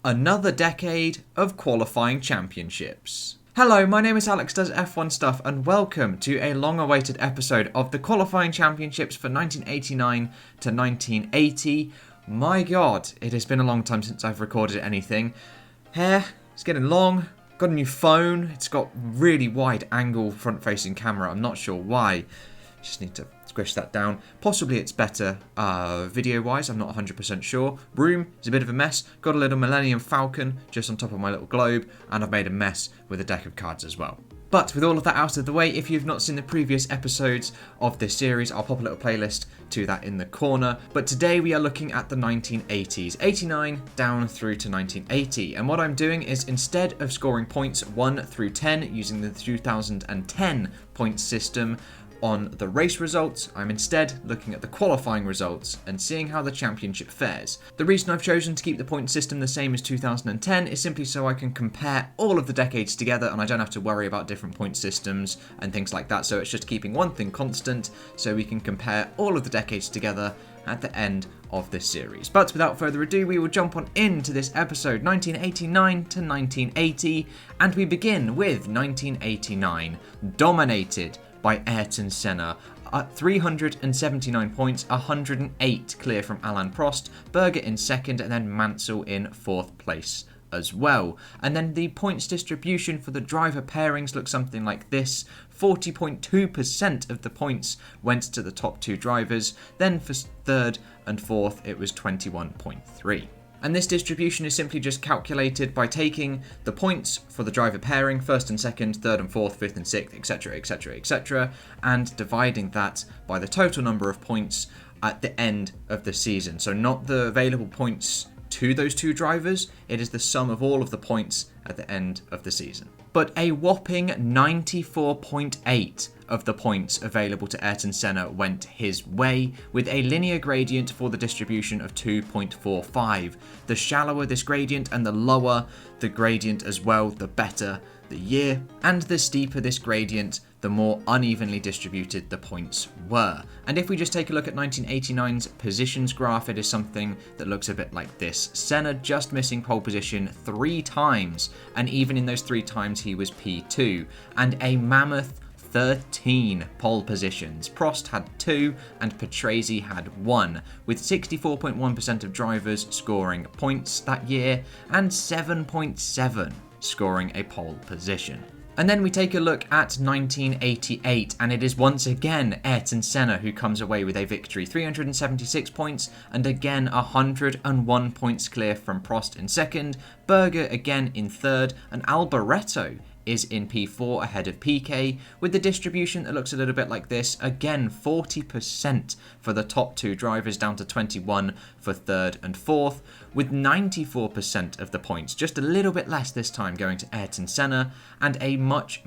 another decade of qualifying championships. Hello, my name is Alex Does F1 Stuff, and welcome to a long-awaited episode of the qualifying championships for 1989 to 1980. My god, it has been a long time since I've recorded anything. Hair is getting long, got a new phone, it's got really wide angle front-facing camera, I'm not sure why. Just need to squish that down. Possibly it's better video-wise, I'm not 100% sure. Room is a bit of a mess. Got a little Millennium Falcon just on top of my little globe, and I've made a mess with a deck of cards as well. But with all of that out of the way, if you've not seen the previous episodes of this series, I'll pop a little playlist to that in the corner. But today we are looking at the 1980s, 89 down through to 1980. And what I'm doing is, instead of scoring points 1 through 10 using the 2010 point system, on the race results, I'm instead looking at the qualifying results and seeing how the championship fares. The reason I've chosen to keep the point system the same as 2010 is simply so I can compare all of the decades together and I don't have to worry about different point systems and things like that, so it's just keeping one thing constant so we can compare all of the decades together at the end of this series. But without further ado, we will jump on into this episode, 1989 to 1980, and we begin with 1989, dominated by Ayrton Senna at 379 points, 108 clear from Alain Prost, Berger in second, and then Mansell in fourth place as well. And then the points distribution for the driver pairings looks something like this. 40.2% of the points went to the top two drivers, then for third and fourth it was 21.3%. And this distribution is simply just calculated by taking the points for the driver pairing, first and second, third and fourth, fifth and sixth, etc, etc, etc, and dividing that by the total number of points at the end of the season. So not the available points to those two drivers, it is the sum of all of the points at the end of the season. But a whopping 94.8 of the points available to Ayrton Senna went his way, with a linear gradient for the distribution of 2.45. The shallower this gradient and the lower the gradient as well, the better the year, and the steeper this gradient, the more unevenly distributed the points were. And if we just take a look at 1989's positions graph, it is something that looks a bit like this. Senna just missing pole position 3 times, and even in those 3 times he was P2, and a mammoth 13 pole positions. Prost had 2 and Patrese had 1, with 64.1% of drivers scoring points that year and 7.7 scoring a pole position. And then we take a look at 1988, and it is once again Ayrton Senna who comes away with a victory. 376 points, and again 101 points clear from Prost in second, Berger again in third, and Alboreto is in P4 ahead of PK, with the distribution that looks a little bit like this. Again, 40% for the top two drivers, down to 21 for third and fourth, with 94% of the points, just a little bit less this time, going to Ayrton Senna, and a much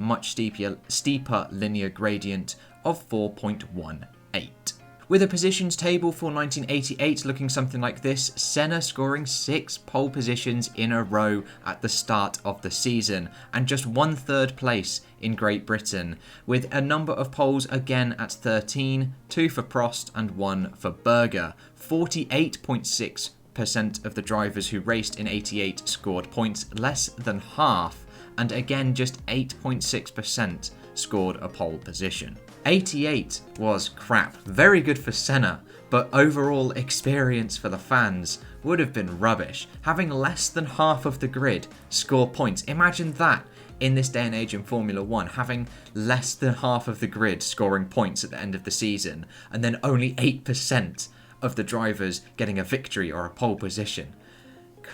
steeper linear gradient of 4.18. With a positions table for 1988 looking something like this, Senna scoring 6 pole positions in a row at the start of the season, and just 1 third place in Great Britain, with a number of poles again at 13, 2 for Prost and 1 for Berger. 48.6% of the drivers who raced in 88 scored points, less than half, and again just 8.6% scored a pole position. 88 was crap. Very good for Senna, but overall experience for the fans would have been rubbish. Having less than half of the grid score points. Imagine that in this day and age in Formula 1, having less than half of the grid scoring points at the end of the season, and then only 8% of the drivers getting a victory or a pole position.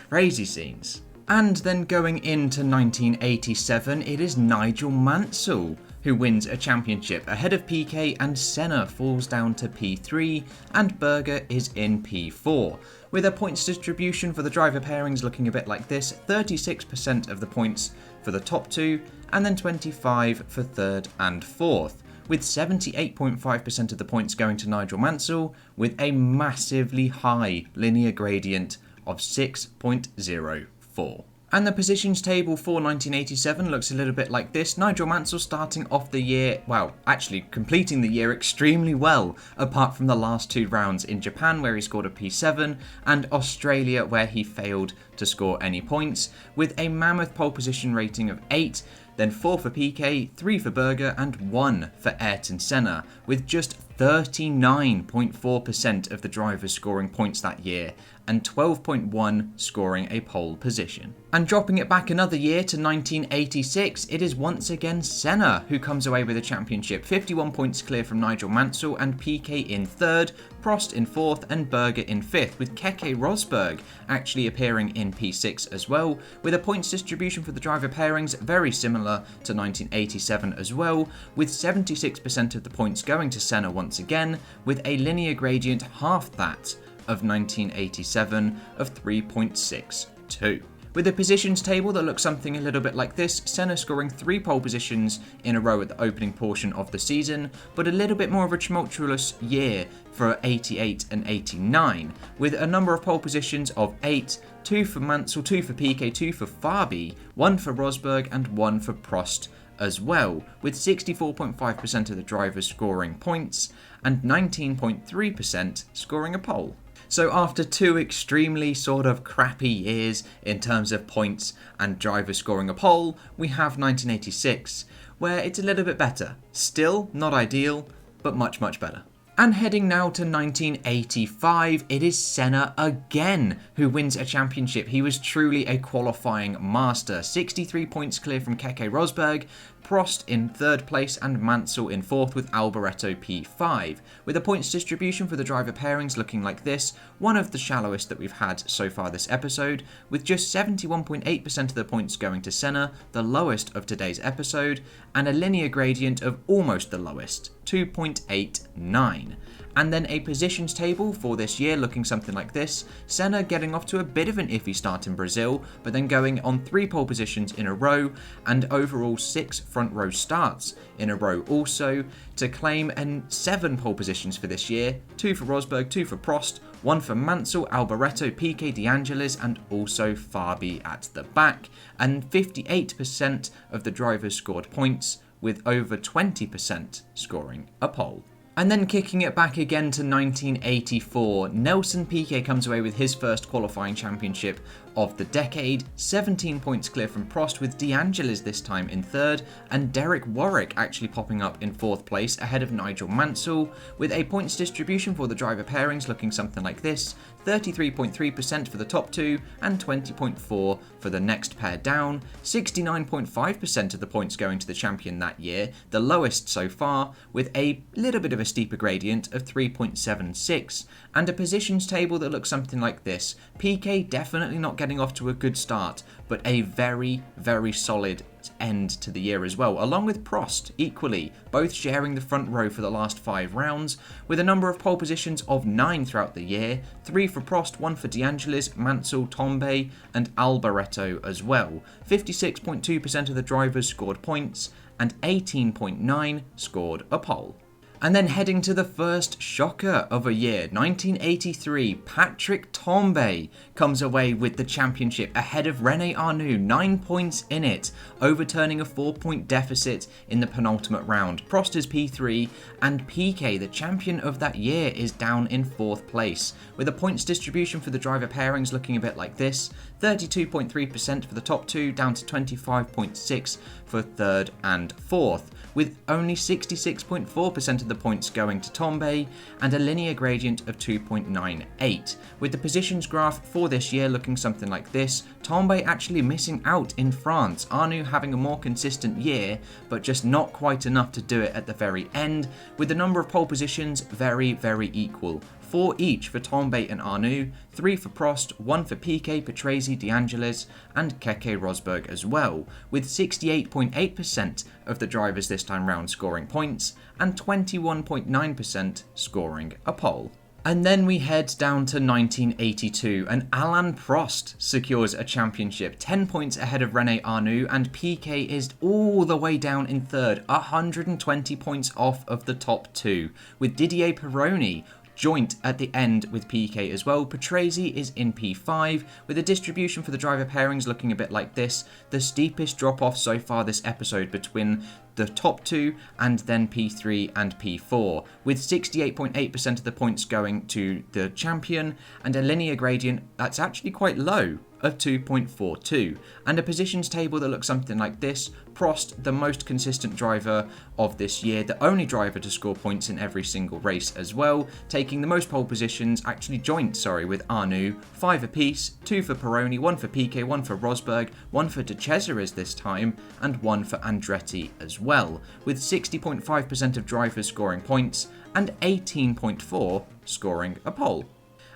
Crazy scenes. And then going into 1987, it is Nigel Mansell who wins a championship ahead of PK, and Senna falls down to P3 and Berger is in P4. With a points distribution for the driver pairings looking a bit like this, 36% of the points for the top two and then 25 for third and fourth, with 78.5% of the points going to Nigel Mansell, with a massively high linear gradient of 6.04. And the positions table for 1987 looks a little bit like this. Nigel Mansell starting off the year, well, actually completing the year extremely well, apart from the last two rounds in Japan where he scored a P7 and Australia where he failed to score any points, with a mammoth pole position rating of 8, then 4 for Piquet, 3 for Berger, and 1 for Ayrton Senna, with just 39.4% of the drivers scoring points that year, and 12.1 scoring a pole position. And dropping it back another year to 1986, it is once again Senna who comes away with the championship, 51 points clear from Nigel Mansell and Piquet in 3rd, Prost in 4th and Berger in 5th, with Keke Rosberg actually appearing in P6 as well, with a points distribution for the driver pairings very similar to 1987 as well, with 76% of the points going to Senna once again, with a linear gradient half that of 1987 of 3.62. With a positions table that looks something a little bit like this, Senna scoring 3 pole positions in a row at the opening portion of the season, but a little bit more of a tumultuous year for 88 and 89, with a number of pole positions of 8, 2 for Mansell, 2 for Piquet, 2 for Fabi, 1 for Rosberg and 1 for Prost as well, with 64.5% of the drivers scoring points and 19.3% scoring a pole. So after 2 extremely sort of crappy years in terms of points and drivers scoring a pole, we have 1986, where it's a little bit better. Still not ideal, but much, much better. And heading now to 1985, it is Senna again who wins a championship. He was truly a qualifying master. 63 points clear from Keke Rosberg, Prost in 3rd place and Mansell in 4th with Alboreto P5. With a points distribution for the driver pairings looking like this, one of the shallowest that we've had so far this episode, with just 71.8% of the points going to Senna, the lowest of today's episode, and a linear gradient of almost the lowest, 2.89. And then a positions table for this year looking something like this, Senna getting off to a bit of an iffy start in Brazil, but then going on 3 pole positions in a row, and overall 6 front row starts in a row also, to claim 7 pole positions for this year, 2 for Rosberg, 2 for Prost, 1 for Mansell, Alboreto, Piquet, De Angelis, and also Fabi at the back, and 58% of the drivers scored points, with over 20% scoring a pole. And then kicking it back again to 1984, Nelson Piquet comes away with his first qualifying championship of the decade, 17 points clear from Prost, with De Angelis this time in 3rd, and Derek Warwick actually popping up in 4th place ahead of Nigel Mansell, with a points distribution for the driver pairings looking something like this, 33.3% for the top 2 and 20.4% for the next pair down, 69.5% of the points going to the champion that year, the lowest so far, with a little bit of a steeper gradient of 3.76, and a positions table that looks something like this. Piquet definitely not getting off to a good start, but a very, very solid end to the year as well, along with Prost equally, both sharing the front row for the last 5 rounds, with a number of pole positions of 9 throughout the year, 3 for Prost, 1 for De Angelis, Mansell, Tombe, and Alboreto as well. 56.2% of the drivers scored points, and 18.9% scored a pole. And then heading to the first shocker of a year, 1983, Patrick Tombe comes away with the championship ahead of René Arnoux, 9 points in it, overturning a 4-point deficit in the penultimate round. Prost is P3, and Piquet, the champion of that year, is down in 4th place, with a points distribution for the driver pairings looking a bit like this, 32.3% for the top 2, down to 25.6% for 3rd and 4th, with only 66.4% of the points going to Tombe, and a linear gradient of 2.98, with the positions graph for this year looking something like this, Tombe actually missing out in France, Arnoux having a more consistent year, but just not quite enough to do it at the very end, with the number of pole positions very, very equal. 4 each for Tombe and Arnoux, 3 for Prost, 1 for Piquet, Patrese, De Angelis, and Keke Rosberg as well, with 68.8% of the drivers this time round scoring points, and 21.9% scoring a pole. And then we head down to 1982, and Alain Prost secures a championship, 10 points ahead of René Arnoux, and Piquet is all the way down in 3rd, 120 points off of the top 2, with Didier Pironi joint at the end with Piquet as well. Patrese is in P5, with a distribution for the driver pairings looking a bit like this, the steepest drop off so far this episode between the top 2 and then P3 and P4, with 68.8% of the points going to the champion, and a linear gradient that's actually quite low, of 2.42, and a positions table that looks something like this. Prost, the most consistent driver of this year, the only driver to score points in every single race as well, taking the most pole positions, actually joint, with Arnoux, 5 apiece, 2 for Pironi, 1 for Piquet, 1 for Rosberg, 1 for De Cesaris this time, and 1 for Andretti as well, with 60.5% of drivers scoring points and 18.4% scoring a pole.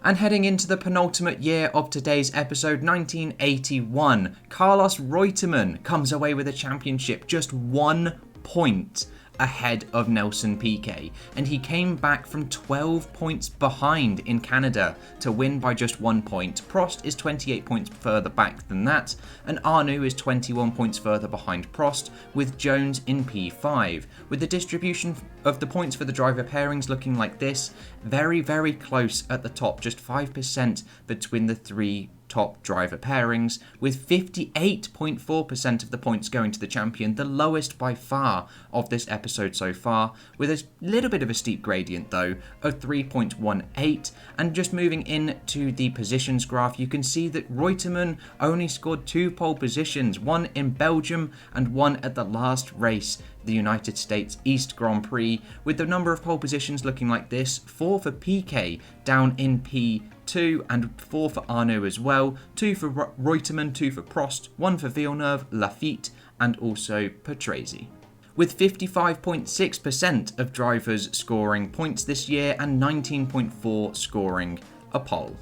And heading into the penultimate year of today's episode, 1981, Carlos Reutemann comes away with a championship, just 1 point ahead of Nelson Piquet, and he came back from 12 points behind in Canada to win by just 1 point. Prost is 28 points further back than that, and Arnoux is 21 points further behind Prost, with Jones in P5, with the distribution of the points for the driver pairings looking like this, very, very close at the top, just 5% between the 3 top driver pairings, with 58.4% of the points going to the champion, the lowest by far of this episode so far, with a little bit of a steep gradient though of 3.18. And just moving into the positions graph, you can see that Reutemann only scored 2 pole positions, 1 in Belgium and 1 at the last race, the United States East Grand Prix, with the number of pole positions looking like this: 4 for Piquet down in P2 and 4 for Arnoux as well, 2 for Reutemann, 2 for Prost, 1 for Villeneuve, Lafitte and also Patrese. With 55.6% of drivers scoring points this year and 19.4% scoring a pole.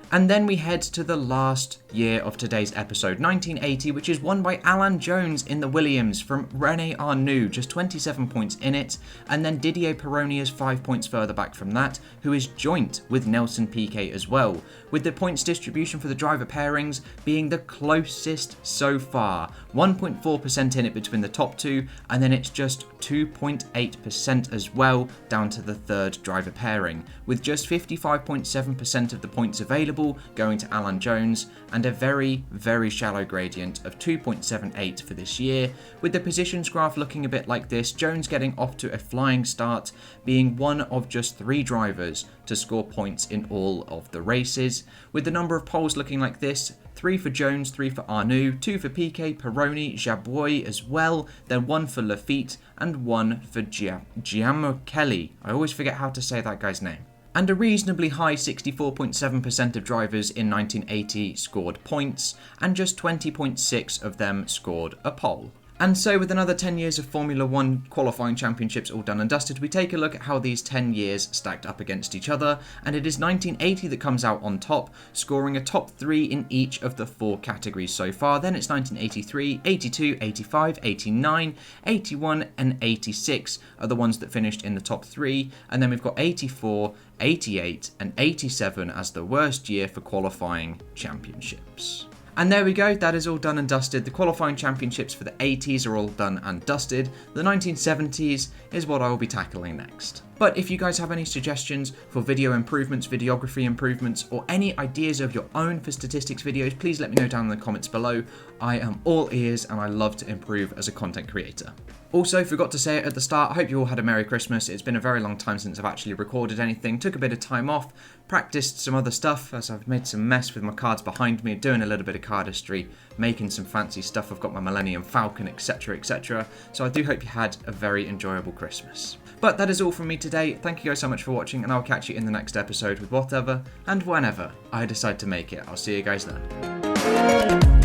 And then we head to the last year of today's episode, 1980, which is won by Alain Jones in the Williams from René Arnoux, just 27 points in it, and then Didier Pironi is 5 points further back from that, who is joint with Nelson Piquet as well, with the points distribution for the driver pairings being the closest so far, 1.4% in it between the top 2, and then it's just 2.8% as well down to the 3rd driver pairing, with just 55.7% of the points available going to Alain Jones, and a very, very shallow gradient of 2.78 for this year, with the positions graph looking a bit like this, Jones getting off to a flying start, being one of just 3 drivers to score points in all of the races, with the number of poles looking like this: 3 for Jones, 3 for Arnoux, 2 for Piquet, Pironi, Jabouille as well, then 1 for Lafitte, and 1 for Giamochelli. I always forget how to say that guy's name. And a reasonably high 64.7% of drivers in 1980 scored points, and just 20.6% of them scored a pole. And so with another 10 years of Formula 1 qualifying championships all done and dusted, we take a look at how these 10 years stacked up against each other, and it is 1980 that comes out on top, scoring a top 3 in each of the 4 categories so far. Then it's 1983, 82, 85, 89, 81 and 86 are the ones that finished in the top 3, and then we've got 84, 88 and 87 as the worst year for qualifying championships. And there we go, that is all done and dusted. The qualifying championships for the 80s are all done and dusted. The 1970s is what I will be tackling next. But if you guys have any suggestions for video improvements, videography improvements, or any ideas of your own for statistics videos, please let me know down in the comments below. I am all ears and I love to improve as a content creator. Also, forgot to say it at the start, I hope you all had a Merry Christmas. It's been a very long time since I've actually recorded anything. Took a bit of time off, practiced some other stuff as I've made some mess with my cards behind me, doing a little bit of cardistry, making some fancy stuff. I've got my Millennium Falcon, etc, etc. So I do hope you had a very enjoyable Christmas. But that is all from me today. Thank you guys so much for watching, and I'll catch you in the next episode with whatever and whenever I decide to make it. I'll see you guys then.